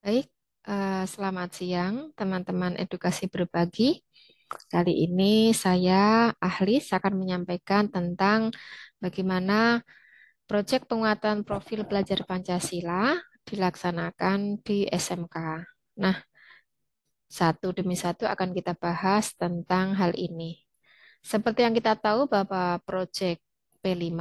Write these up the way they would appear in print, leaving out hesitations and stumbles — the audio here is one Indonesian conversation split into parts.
Baik, selamat siang teman-teman edukasi berbagi. Kali ini saya Ahlis akan menyampaikan tentang bagaimana proyek penguatan profil pelajar Pancasila dilaksanakan di SMK. Nah, satu demi satu akan kita bahas tentang hal ini. Seperti yang kita tahu bahwa proyek P5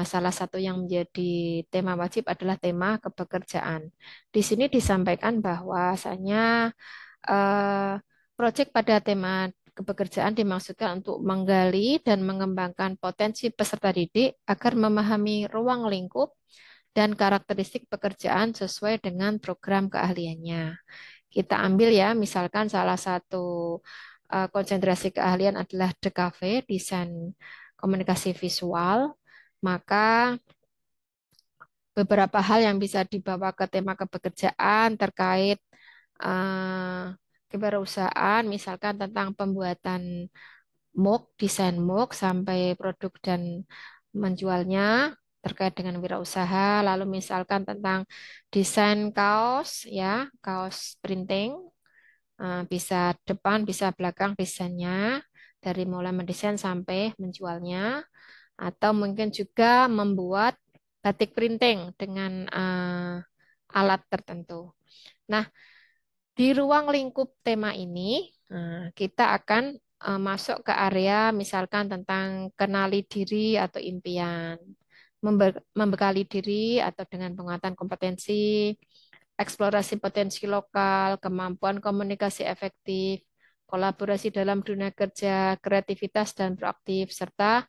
salah satu yang menjadi tema wajib adalah tema kepekerjaan. Di sini disampaikan bahwasanya eh, proyek pada tema kepekerjaan dimaksudkan untuk menggali dan mengembangkan potensi peserta didik agar memahami ruang lingkup dan karakteristik pekerjaan sesuai dengan program keahliannya. Kita ambil ya, misalkan salah satu konsentrasi keahlian adalah DKV, desain komunikasi visual, maka beberapa hal yang bisa dibawa ke tema kepekerjaan terkait eh, kewirausahaan, misalkan tentang pembuatan MOOC, desain MOOC sampai produk dan menjualnya terkait dengan wirausaha, lalu misalkan tentang desain kaos, ya, kaos printing, bisa depan, bisa belakang desainnya, dari mulai mendesain sampai menjualnya, atau mungkin juga membuat batik printing dengan alat tertentu. Nah, di ruang lingkup tema ini, kita akan masuk ke area misalkan tentang kenali diri atau impian, membekali diri atau dengan penguatan kompetensi, eksplorasi potensi lokal, kemampuan komunikasi efektif, kolaborasi dalam dunia kerja, kreativitas dan proaktif, serta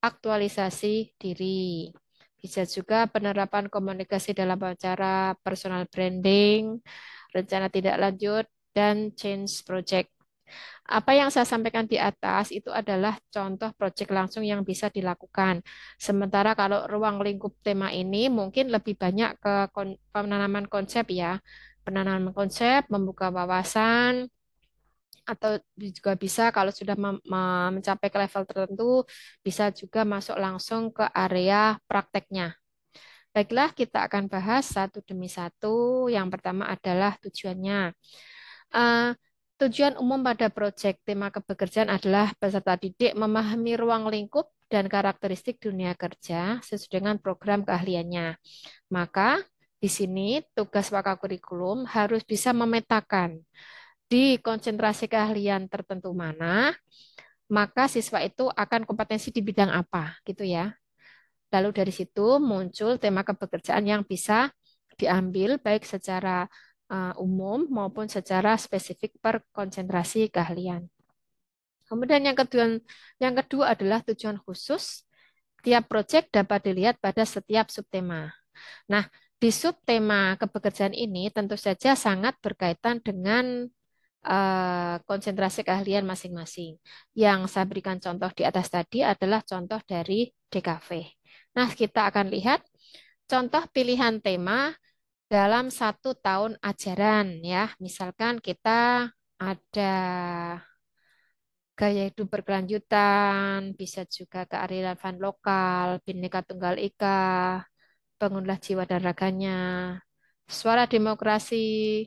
aktualisasi diri. Bisa juga penerapan komunikasi dalam acara personal branding, rencana tidak lanjut, dan change project. Apa yang saya sampaikan di atas itu adalah contoh proyek langsung yang bisa dilakukan. Sementara kalau ruang lingkup tema ini mungkin lebih banyak ke penanaman konsep ya. Penanaman konsep, membuka wawasan, atau juga bisa kalau sudah mencapai ke level tertentu, bisa juga masuk langsung ke area prakteknya. Baiklah, kita akan bahas satu demi satu. Yang pertama adalah tujuannya. Eh, Tujuan umum pada proyek tema kepekerjaan adalah peserta didik memahami ruang lingkup dan karakteristik dunia kerja sesuai dengan program keahliannya. Maka di sini tugas wakakurikulum harus bisa memetakan di konsentrasi keahlian tertentu mana, maka siswa itu akan kompetensi di bidang apa, gitu ya. Lalu dari situ muncul tema kepekerjaan yang bisa diambil baik secara umum maupun secara spesifik per konsentrasi keahlian. Kemudian yang kedua adalah tujuan khusus. Tiap proyek dapat dilihat pada setiap subtema. Nah, di subtema kepekerjaan ini tentu saja sangat berkaitan dengan konsentrasi keahlian masing-masing. Yang saya berikan contoh di atas tadi adalah contoh dari DKV. Nah, kita akan lihat contoh pilihan tema dalam 1 tahun ajaran ya. Misalkan kita ada gaya hidup berkelanjutan, bisa juga kearifan lokal, Bhinneka Tunggal Ika, bangunlah jiwa dan raganya, suara demokrasi,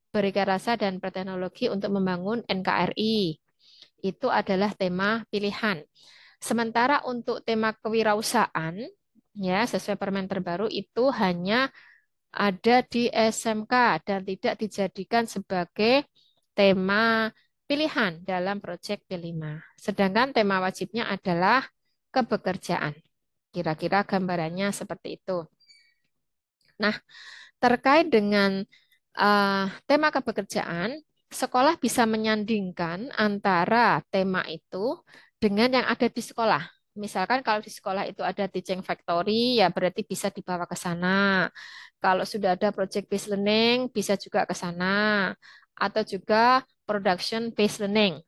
berikan rasa dan berteknologi untuk membangun NKRI. Itu adalah tema pilihan. Sementara untuk tema kewirausahaan, ya sesuai permen terbaru itu hanya ada di SMK dan tidak dijadikan sebagai tema pilihan dalam proyek P5. Sedangkan tema wajibnya adalah kepekerjaan. Kira-kira gambarannya seperti itu. Nah, terkait dengan tema kepekerjaan, sekolah bisa menyandingkan antara tema itu dengan yang ada di sekolah. Misalkan kalau di sekolah itu ada teaching factory, ya berarti bisa dibawa ke sana. Kalau sudah ada project based learning, bisa juga ke sana. Atau juga production based learning.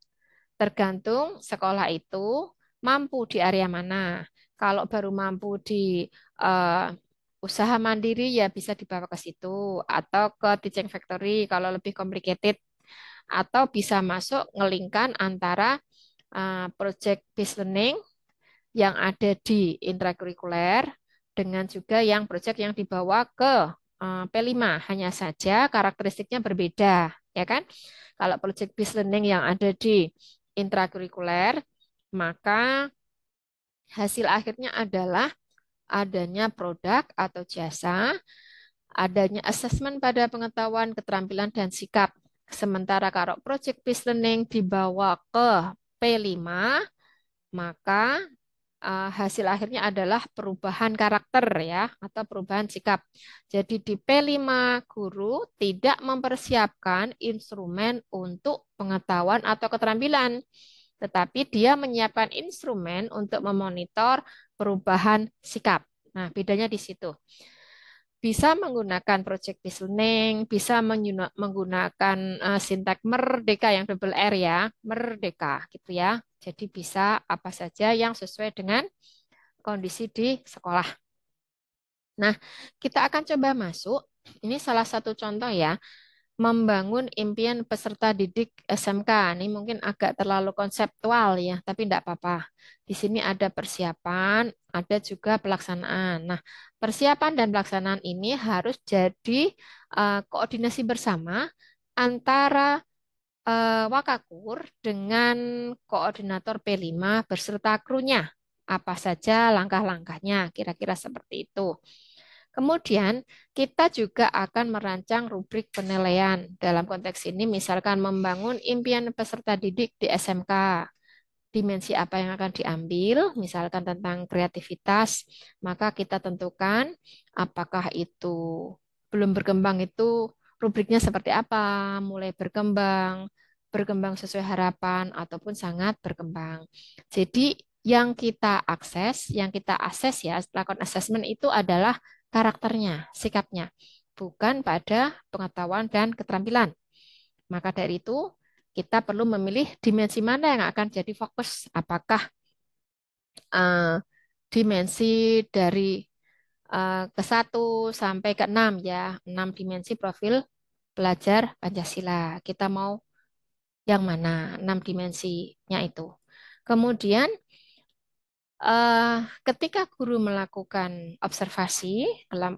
Tergantung sekolah itu mampu di area mana. Kalau baru mampu di eh, usaha mandiri ya bisa dibawa ke situ atau ke teaching factory kalau lebih complicated atau bisa masuk ngelingkan antara project based learning yang ada di intrakurikuler dengan juga yang project yang dibawa ke P5, hanya saja karakteristiknya berbeda, ya kan? Kalau project based learning yang ada di intrakurikuler, maka hasil akhirnya adalah adanya produk atau jasa, adanya assessment pada pengetahuan, keterampilan, dan sikap. Sementara kalau project based learning dibawa ke P5, maka hasil akhirnya adalah perubahan karakter ya atau perubahan sikap. Jadi di P5 guru tidak mempersiapkan instrumen untuk pengetahuan atau keterampilan, tetapi dia menyiapkan instrumen untuk memonitor perubahan sikap. Nah, bedanya di situ. Bisa menggunakan project based learning, bisa menggunakan sintak merdeka yang double R ya, merdeka gitu ya. Jadi bisa apa saja yang sesuai dengan kondisi di sekolah. Nah, kita akan coba masuk. Ini salah satu contoh ya, membangun impian peserta didik SMK. Ini mungkin agak terlalu konseptual ya, tapi tidak apa-apa. Di sini ada persiapan, ada juga pelaksanaan. Nah, persiapan dan pelaksanaan ini harus jadi koordinasi bersama antara Wakakur dengan koordinator P5 beserta krunya. Apa saja langkah-langkahnya, kira-kira seperti itu. Kemudian, kita juga akan merancang rubrik penilaian. Dalam konteks ini, misalkan membangun impian peserta didik di SMK. Dimensi apa yang akan diambil, misalkan tentang kreativitas, maka kita tentukan apakah itu belum berkembang itu rubriknya seperti apa, mulai berkembang, berkembang sesuai harapan, ataupun sangat berkembang. Jadi, yang kita akses, yang kita akses ya, lakukan assessment itu adalah karakternya, sikapnya, bukan pada pengetahuan dan keterampilan. Maka dari itu, kita perlu memilih dimensi mana yang akan jadi fokus. Apakah uh, dimensi dari ke 1 sampai ke 6 ya, 6 dimensi profil pelajar Pancasila. Kita mau yang mana? 6 dimensinya itu. Kemudian ketika guru melakukan observasi,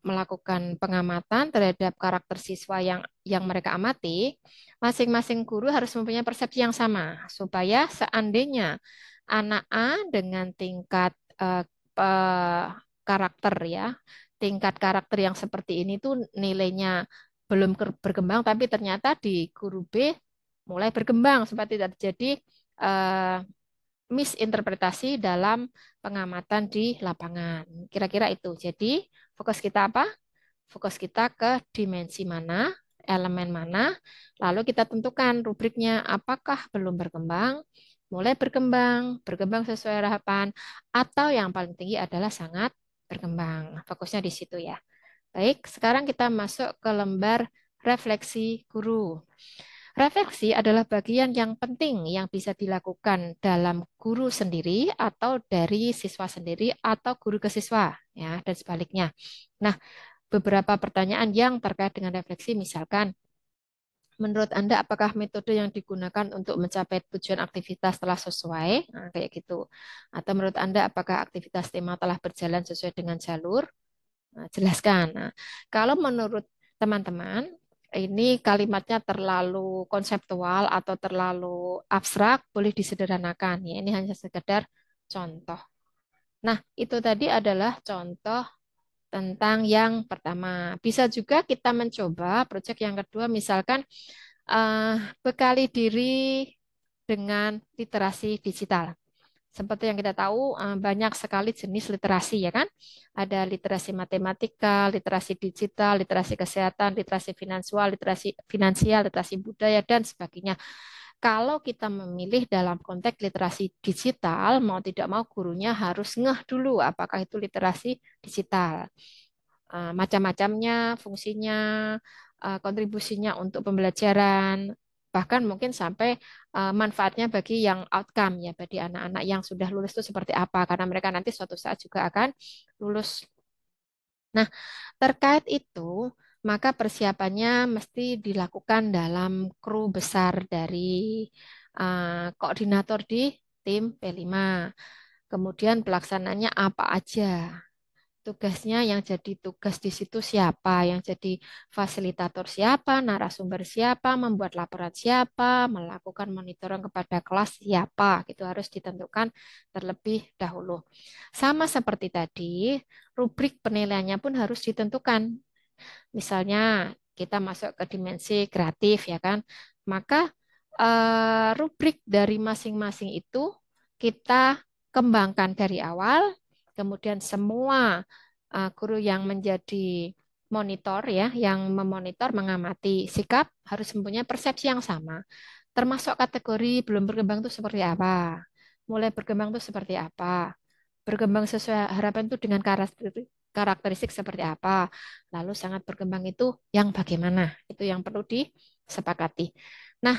melakukan pengamatan terhadap karakter siswa yang mereka amati, masing-masing guru harus mempunyai persepsi yang sama supaya seandainya anak A dengan tingkat karakter ya, tingkat karakter yang seperti ini tuh nilainya belum berkembang, tapi ternyata di guru B mulai berkembang supaya tidak terjadi eh, misinterpretasi dalam pengamatan di lapangan. Kira-kira itu. Jadi, fokus kita apa? Fokus kita ke dimensi mana, elemen mana, lalu kita tentukan rubriknya apakah belum berkembang, mulai berkembang, berkembang sesuai harapan, atau yang paling tinggi adalah sangat berkembang. Fokusnya di situ ya. Baik, sekarang kita masuk ke lembar refleksi guru. Refleksi adalah bagian yang penting yang bisa dilakukan dalam guru sendiri atau dari siswa sendiri atau guru ke siswa ya dan sebaliknya. Nah, beberapa pertanyaan yang terkait dengan refleksi misalkan menurut Anda apakah metode yang digunakan untuk mencapai tujuan aktivitas telah sesuai? Nah, kayak gitu. Atau menurut Anda apakah aktivitas tema telah berjalan sesuai dengan jalur? Nah, jelaskan. Nah, kalau menurut teman-teman, ini kalimatnya terlalu konseptual atau terlalu abstrak, boleh disederhanakan. Ya, ini hanya sekedar contoh. Nah, itu tadi adalah contoh tentang yang pertama. Bisa juga kita mencoba proyek yang kedua, misalkan eh, bekali diri dengan literasi digital. Seperti yang kita tahu, banyak sekali jenis literasi, ya kan? Ada literasi matematika, literasi digital, literasi kesehatan, literasi finansial, literasi budaya, dan sebagainya. Kalau kita memilih dalam konteks literasi digital, mau tidak mau gurunya harus ngeh dulu apakah itu literasi digital. Macam-macamnya, fungsinya, kontribusinya untuk pembelajaran, bahkan mungkin sampai manfaatnya bagi yang outcome ya, bagi anak-anak yang sudah lulus itu seperti apa, karena mereka nanti suatu saat juga akan lulus. Nah, terkait itu, maka persiapannya mesti dilakukan dalam kru besar dari koordinator di tim P5. Kemudian pelaksananya apa aja. tugasnya yang jadi tugas di situ siapa, yang jadi fasilitator siapa, narasumber siapa, membuat laporan siapa, melakukan monitoring kepada kelas siapa, gitu harus ditentukan terlebih dahulu. Sama seperti tadi, rubrik penilaiannya pun harus ditentukan. Misalnya kita masuk ke dimensi kreatif ya kan, maka rubrik dari masing-masing itu kita kembangkan dari awal, kemudian semua guru yang menjadi monitor ya, yang memonitor, mengamati sikap harus mempunyai persepsi yang sama. Termasuk kategori belum berkembang itu seperti apa, mulai berkembang itu seperti apa, berkembang sesuai harapan itu dengan karakteristik karakteristik seperti apa, lalu sangat berkembang itu yang bagaimana, itu yang perlu disepakati. Nah,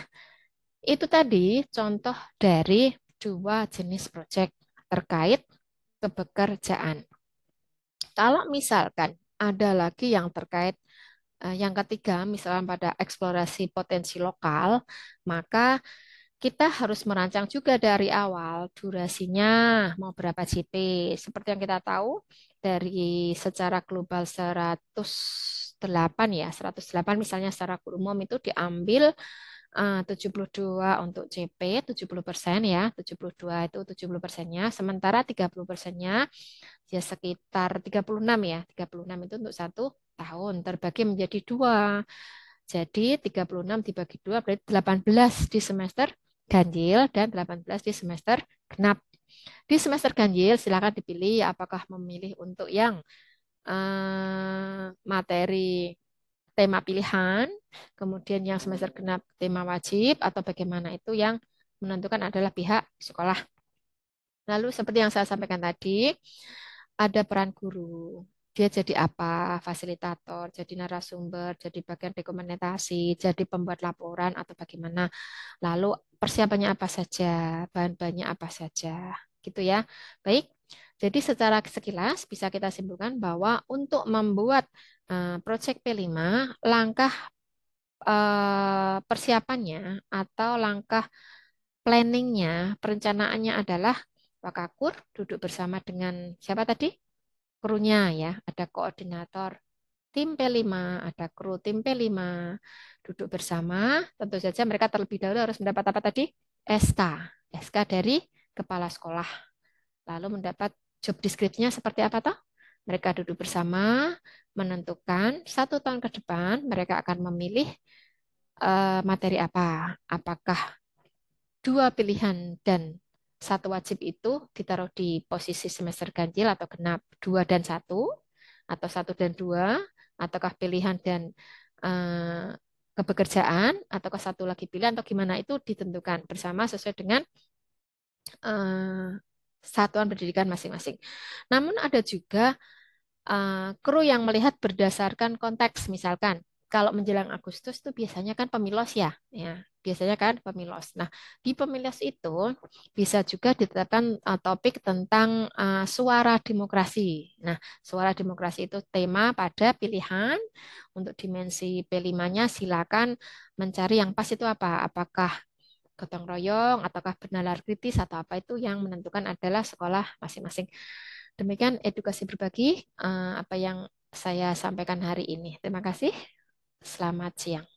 itu tadi contoh dari dua jenis proyek terkait kepekerjaan. Kalau misalkan ada lagi yang terkait yang ketiga, misalnya pada eksplorasi potensi lokal, maka kita harus merancang juga dari awal durasinya mau berapa JP. Seperti yang kita tahu dari secara global 108 ya, 108 misalnya secara umum itu diambil 72 untuk CP, 70% ya, 72 itu 70%-nya, sementara 30%-nya ya sekitar 36 ya, 36 itu untuk 1 tahun, terbagi menjadi dua. Jadi 36 dibagi dua berarti 18 di semester ganjil dan 18 di semester genap. Di semester ganjil silakan dipilih apakah memilih untuk yang materi tema pilihan, kemudian yang semester genap tema wajib atau bagaimana itu yang menentukan adalah pihak sekolah. Lalu seperti yang saya sampaikan tadi, ada peran guru. Dia jadi apa? Fasilitator, jadi narasumber, jadi bagian dokumentasi, jadi pembuat laporan atau bagaimana. Lalu persiapannya apa saja, bahan-bahannya apa saja, gitu ya. Baik, jadi secara sekilas bisa kita simpulkan bahwa untuk membuat proyek P5, langkah persiapannya atau langkah planningnya, perencanaannya adalah Wakakur duduk bersama dengan siapa tadi? Krunya ya, ada koordinator tim P5, ada kru tim P5, duduk bersama, tentu saja mereka terlebih dahulu harus mendapat apa tadi? SK, SK dari kepala sekolah. Lalu mendapat job description-nya seperti apa toh? Mereka duduk bersama, menentukan 1 tahun ke depan mereka akan memilih materi apa. Apakah dua pilihan dan satu wajib itu ditaruh di posisi semester ganjil atau genap 2 dan 1 atau 1 dan 2 ataukah pilihan dan eh, kepekerjaan ataukah satu lagi pilihan atau gimana itu ditentukan bersama sesuai dengan eh, satuan pendidikan masing-masing. Namun ada juga kru yang melihat berdasarkan konteks, misalkan kalau menjelang Agustus itu biasanya kan pemilos ya, biasanya kan pemilos. Nah, di pemilos itu bisa juga ditetapkan topik tentang suara demokrasi. Nah, suara demokrasi itu tema pada pilihan untuk dimensi P5-nya silakan mencari yang pas itu apa? Apakah gotong royong ataukah bernalar kritis atau apa itu yang menentukan adalah sekolah masing-masing. Demikian edukasi berbagi apa yang saya sampaikan hari ini. Terima kasih. Selamat siang.